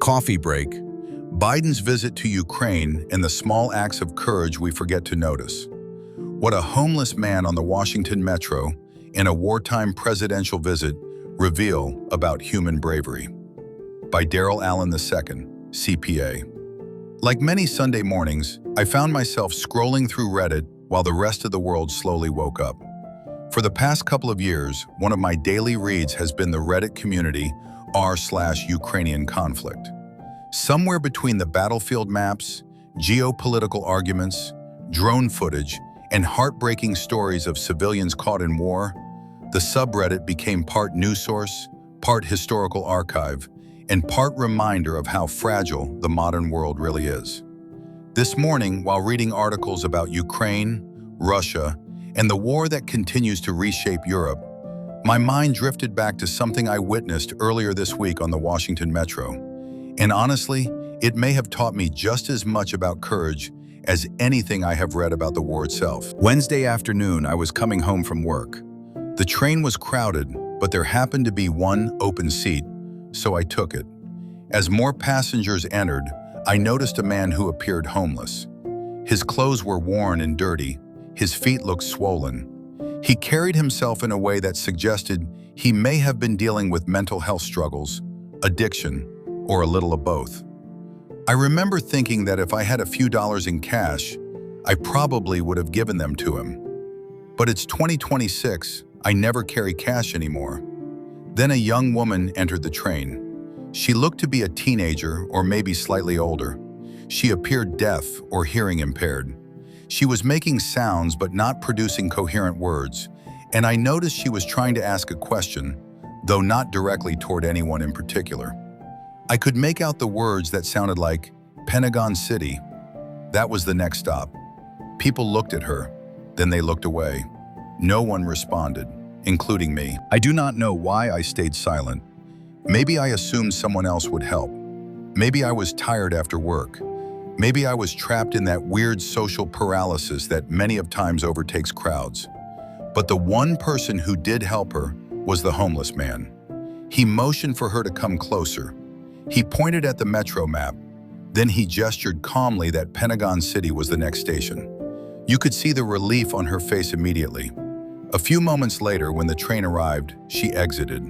Coffee break. Biden's visit to Ukraine and the small acts of courage we forget to notice. What a homeless man on the Washington Metro in a wartime presidential visit reveal about human bravery. By Darrell Allen II, CPA. Like many Sunday mornings, I found myself scrolling through Reddit while the rest of the world slowly woke up. For the past couple of years, one of my daily reads has been the Reddit community r/Ukrainian conflict. Somewhere between the battlefield maps, geopolitical arguments, drone footage, and heartbreaking stories of civilians caught in war, the subreddit became part news source, part historical archive, and part reminder of how fragile the modern world really is. This morning, while reading articles about Ukraine, Russia, and the war that continues to reshape Europe, my mind drifted back to something I witnessed earlier this week on the Washington Metro. And honestly, it may have taught me just as much about courage as anything I have read about the war itself. Wednesday afternoon, I was coming home from work. The train was crowded, but there happened to be one open seat, so I took it. As more passengers entered, I noticed a man who appeared homeless. His clothes were worn and dirty. His feet looked swollen. He carried himself in a way that suggested he may have been dealing with mental health struggles, addiction, or a little of both. I remember thinking that if I had a few dollars in cash, I probably would have given them to him. But it's 2026, I never carry cash anymore. Then a young woman entered the train. She looked to be a teenager or maybe slightly older. She appeared deaf or hearing impaired. She was making sounds but not producing coherent words, and I noticed she was trying to ask a question, though not directly toward anyone in particular. I could make out the words that sounded like Pentagon City. That was the next stop. People looked at her, then they looked away. No one responded, including me. I do not know why I stayed silent. Maybe I assumed someone else would help. Maybe I was tired after work. Maybe I was trapped in that weird social paralysis that many of times overtakes crowds. But the one person who did help her was the homeless man. He motioned for her to come closer. He pointed at the metro map. Then he gestured calmly that Pentagon City was the next station. You could see the relief on her face immediately. A few moments later, when the train arrived, she exited.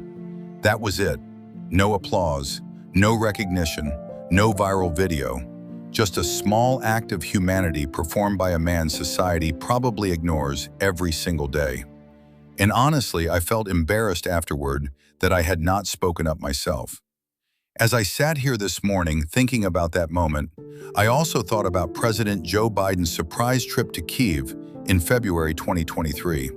That was it. No applause, no recognition, no viral video. Just a small act of humanity performed by a man society probably ignores every single day. And honestly, I felt embarrassed afterward that I had not spoken up myself. As I sat here this morning thinking about that moment, I also thought about President Joe Biden's surprise trip to Kyiv in February 2023.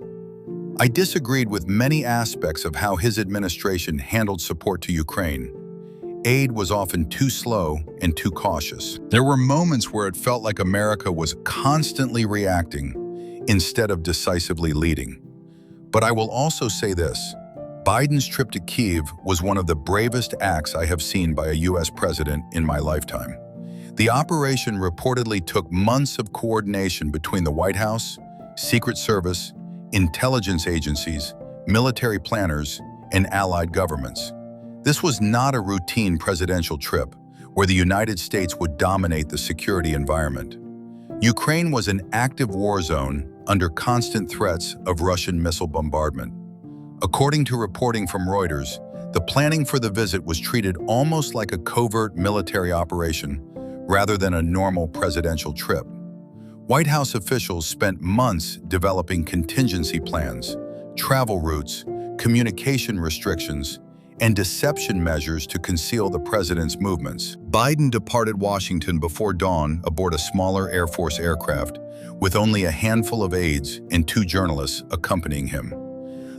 I disagreed with many aspects of how his administration handled support to Ukraine. Aid was often too slow and too cautious. There were moments where it felt like America was constantly reacting instead of decisively leading. But I will also say this: Biden's trip to Kyiv was one of the bravest acts I have seen by a U.S. president in my lifetime. The operation reportedly took months of coordination between the White House, Secret Service, intelligence agencies, military planners, and allied governments. This was not a routine presidential trip where the United States would dominate the security environment. Ukraine was an active war zone under constant threats of Russian missile bombardment. According to reporting from Reuters, the planning for the visit was treated almost like a covert military operation rather than a normal presidential trip. White House officials spent months developing contingency plans, travel routes, communication restrictions, and deception measures to conceal the president's movements. Biden departed Washington before dawn aboard a smaller Air Force aircraft, with only a handful of aides and 2 journalists accompanying him.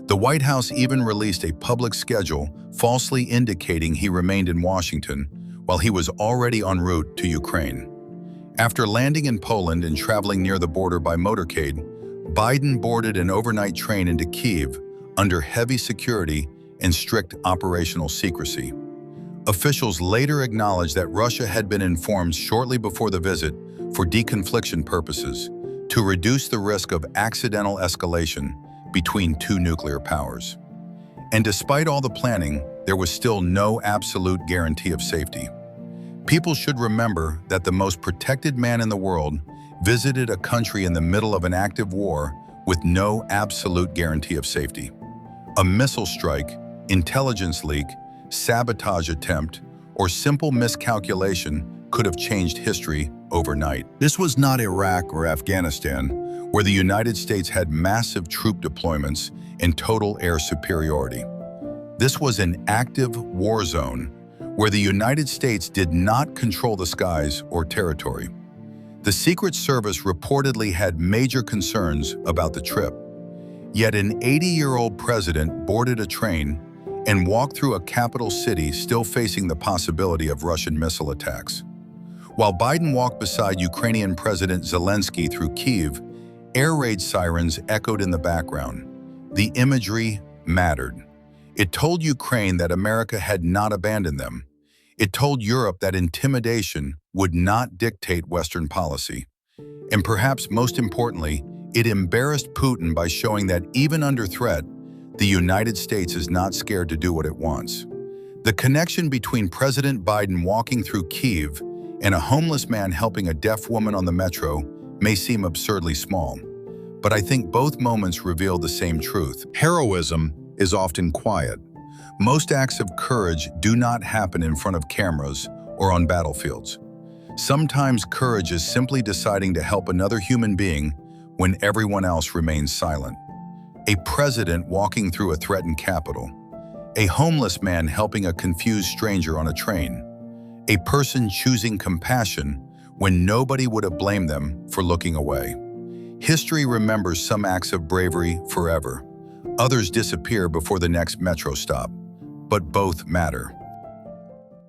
The White House even released a public schedule falsely indicating he remained in Washington while he was already en route to Ukraine. After landing in Poland and traveling near the border by motorcade, Biden boarded an overnight train into Kyiv under heavy security and strict operational secrecy. Officials later acknowledged that Russia had been informed shortly before the visit for deconfliction purposes to reduce the risk of accidental escalation between 2 nuclear powers. And despite all the planning, there was still no absolute guarantee of safety. People should remember that the most protected man in the world visited a country in the middle of an active war with no absolute guarantee of safety. A missile strike, intelligence leak, sabotage attempt, or simple miscalculation could have changed history overnight. This was not Iraq or Afghanistan, where the United States had massive troop deployments and total air superiority. This was an active war zone where the United States did not control the skies or territory. The Secret Service reportedly had major concerns about the trip. Yet an 80-year-old president boarded a train and walked through a capital city still facing the possibility of Russian missile attacks. While Biden walked beside Ukrainian President Zelensky through Kyiv, air raid sirens echoed in the background. The imagery mattered. It told Ukraine that America had not abandoned them. It told Europe that intimidation would not dictate Western policy. And perhaps most importantly, it embarrassed Putin by showing that even under threat, the United States is not scared to do what it wants. The connection between President Biden walking through Kyiv and a homeless man helping a deaf woman on the metro may seem absurdly small, but I think both moments reveal the same truth. Heroism is often quiet. Most acts of courage do not happen in front of cameras or on battlefields. Sometimes courage is simply deciding to help another human being when everyone else remains silent. A president walking through a threatened capital. A homeless man helping a confused stranger on a train. A person choosing compassion when nobody would have blamed them for looking away. History remembers some acts of bravery forever. Others disappear before the next metro stop. But both matter.